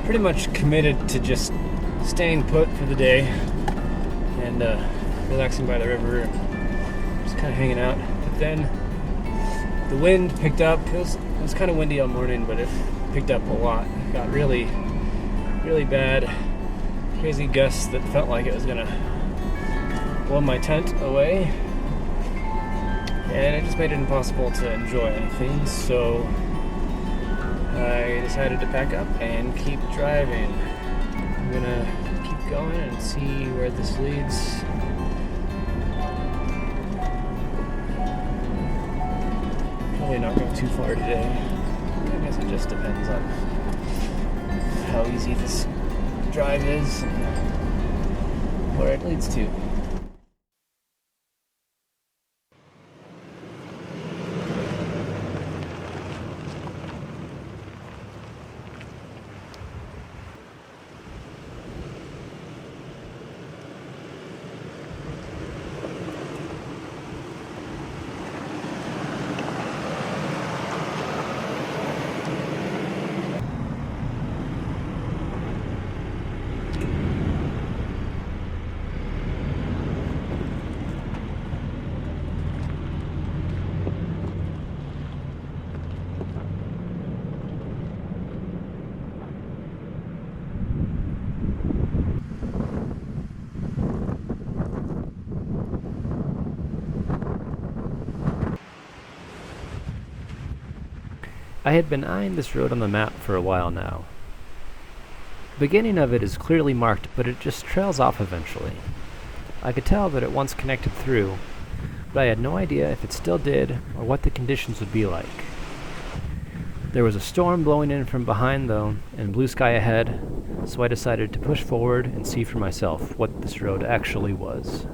pretty much committed to just staying put for the day and relaxing by the river, just kind of hanging out. But then the wind picked up. It was kind of windy all morning, but it picked up a lot. It got really, really bad. Crazy gusts that felt like it was gonna blow my tent away, and it just made it impossible to enjoy anything. So I decided to pack up and keep driving. I'm gonna keep going and see where this leads. Probably not going too far today. I guess it just depends on how easy this drive is and where it leads to. I had been eyeing this road on the map for a while now. The beginning of it is clearly marked, but it just trails off eventually. I could tell that it once connected through, but I had no idea if it still did or what the conditions would be like. There was a storm blowing in from behind though, and blue sky ahead, so I decided to push forward and see for myself what this road actually was.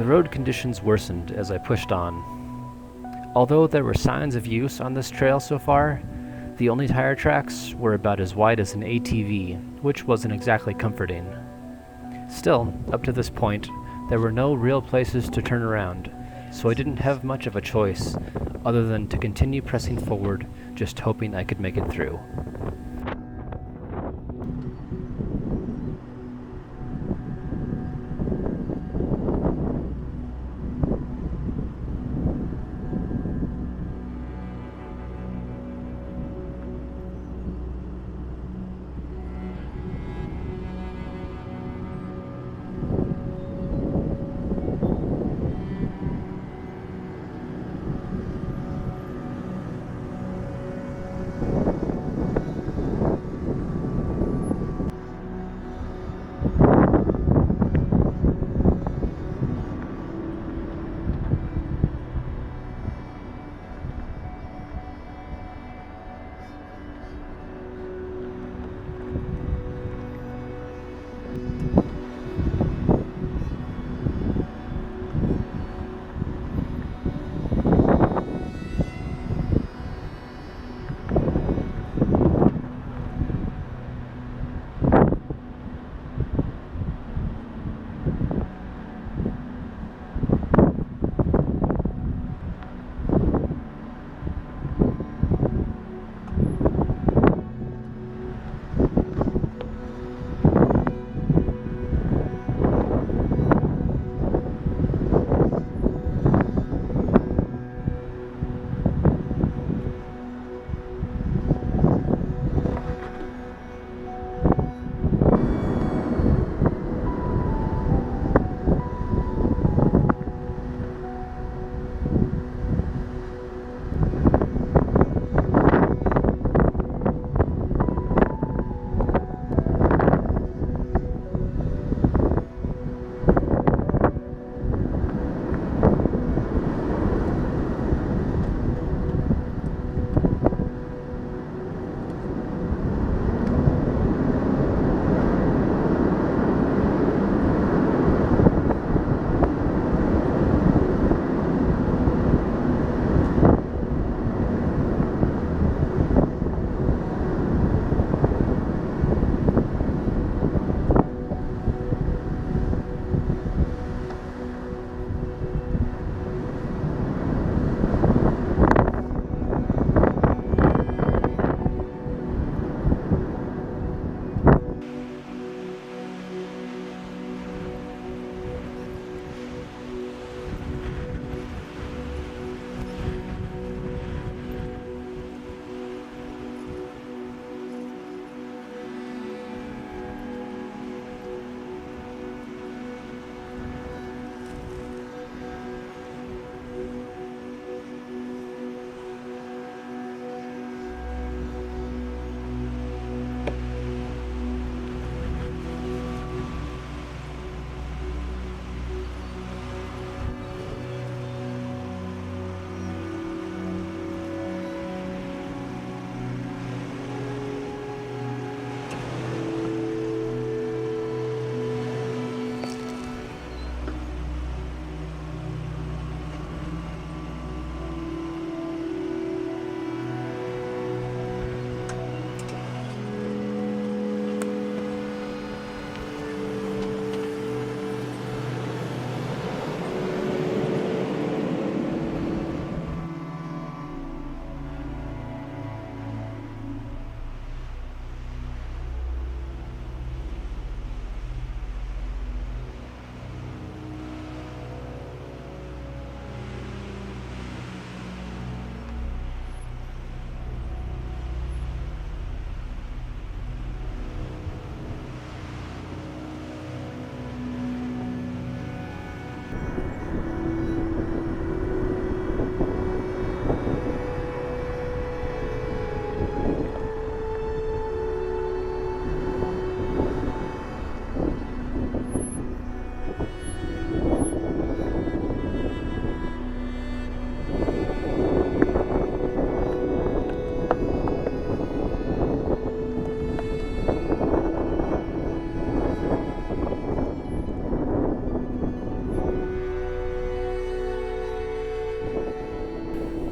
The road conditions worsened as I pushed on. Although there were signs of use on this trail so far, the only tire tracks were about as wide as an ATV, which wasn't exactly comforting. Still, up to this point, there were no real places to turn around, so I didn't have much of a choice other than to continue pressing forward, just hoping I could make it through.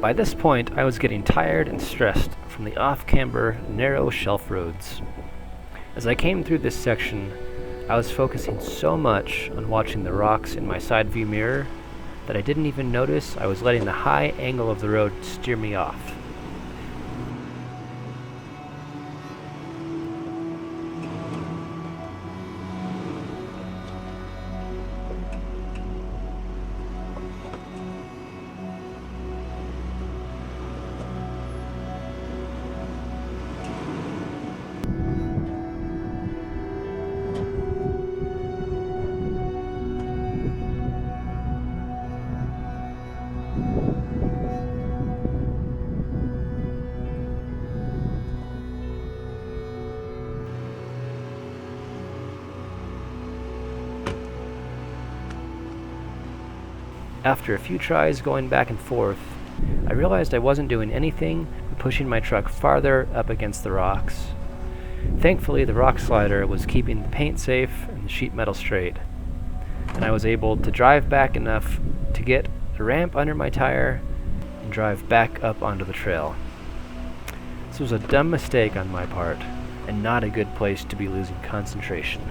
By this point, I was getting tired and stressed from the off-camber, narrow shelf roads. As I came through this section, I was focusing so much on watching the rocks in my side view mirror that I didn't even notice I was letting the high angle of the road steer me off. After a few tries going back and forth, I realized I wasn't doing anything but pushing my truck farther up against the rocks. Thankfully, the rock slider was keeping the paint safe and the sheet metal straight, and I was able to drive back enough to get a ramp under my tire and drive back up onto the trail. This was a dumb mistake on my part, and not a good place to be losing concentration.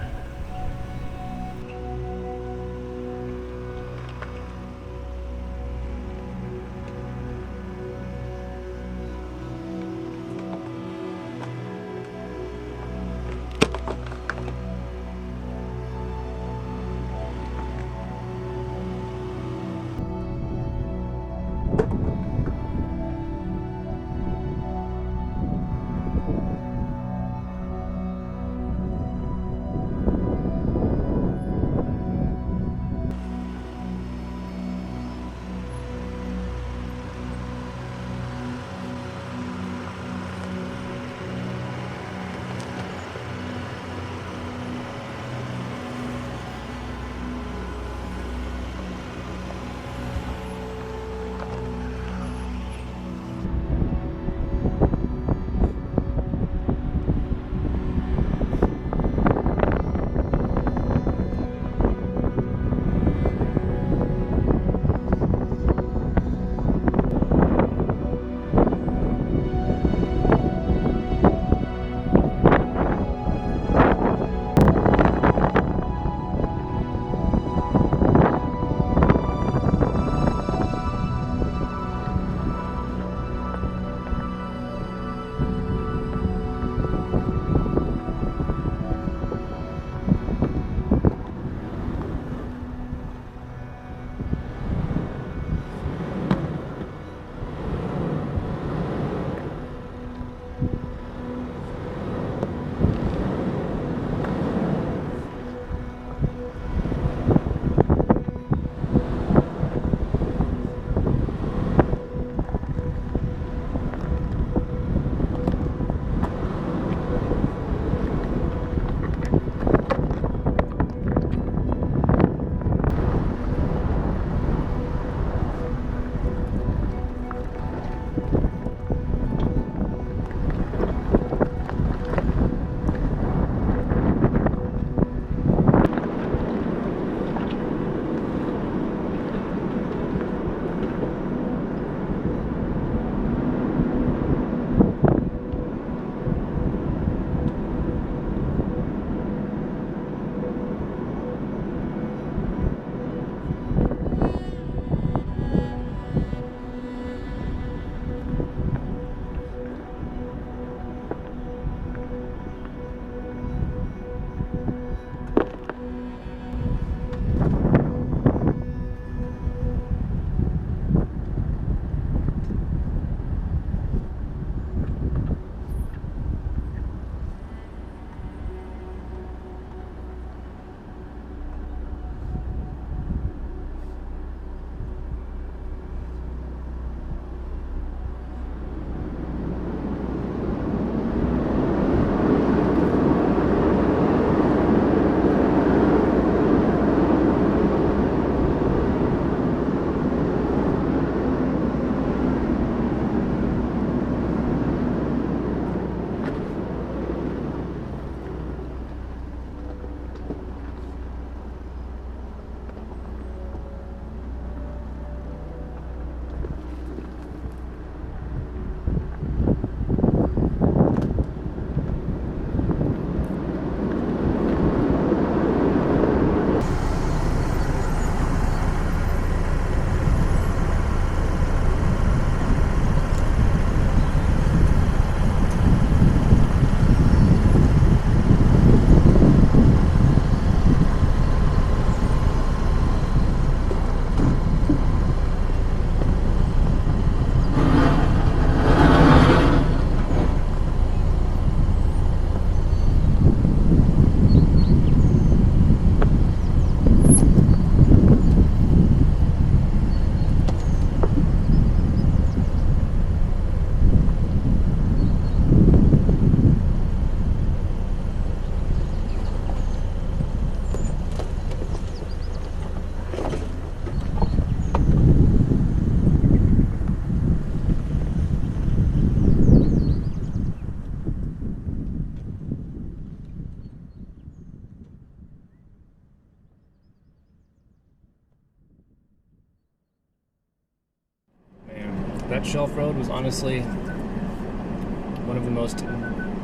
That shelf road was honestly one of the most...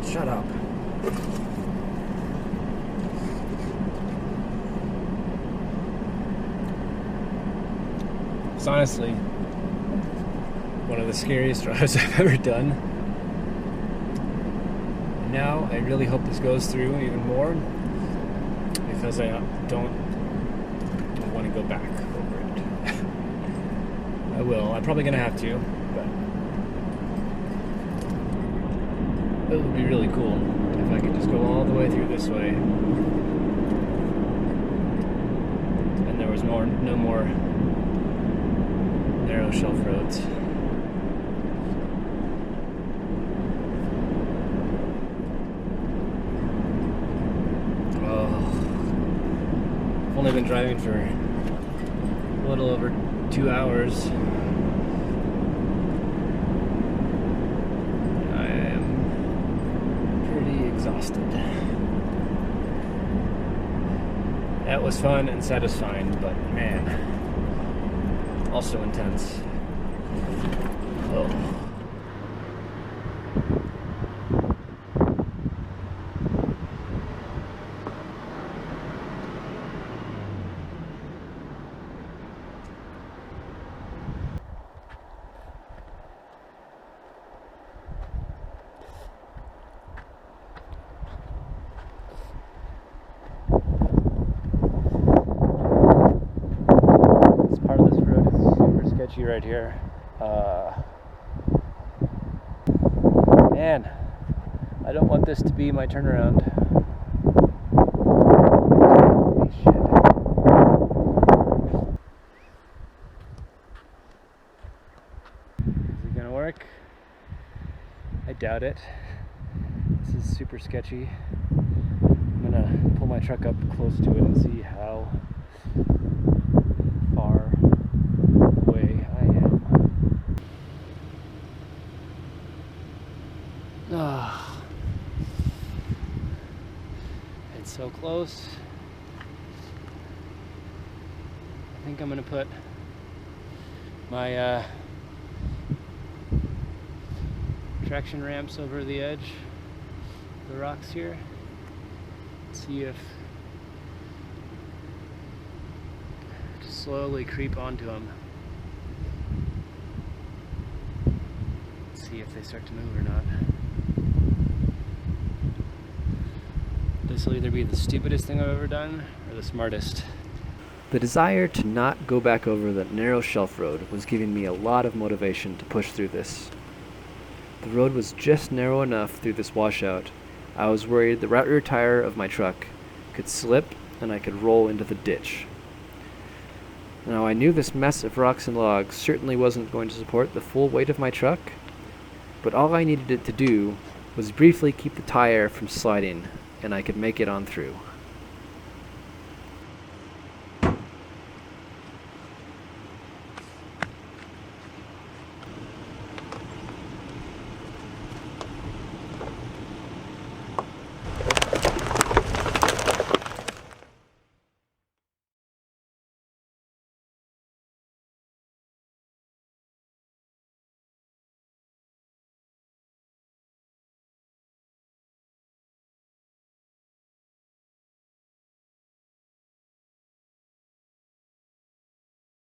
Shut up. It's honestly one of the scariest drives I've ever done. And now I really hope this goes through even more, because I don't want to go back over it. I will. I'm probably going to have to, but it would be really cool if I could just go all the way through this way and there was no more narrow shelf roads. I've only been driving for a little over 2 hours. I am pretty exhausted. That was fun and satisfying, but man, also intense. Oh. Right here. Man, I don't want this to be my turnaround. Holy shit. Is it gonna work? I doubt it. This is super sketchy. I'm gonna pull my truck up close to it and see how far away I am. Ah, it's so close. I think I'm gonna put my traction ramps over the edge of the rocks here. See if just slowly creep onto them. See if they start to move or not. This will either be the stupidest thing I've ever done or the smartest. The desire to not go back over that narrow shelf road was giving me a lot of motivation to push through this. The road was just narrow enough through this washout. I was worried the right rear tire of my truck could slip and I could roll into the ditch. Now I knew this mess of rocks and logs certainly wasn't going to support the full weight of my truck, but all I needed it to do was briefly keep the tire from sliding, and I could make it on through.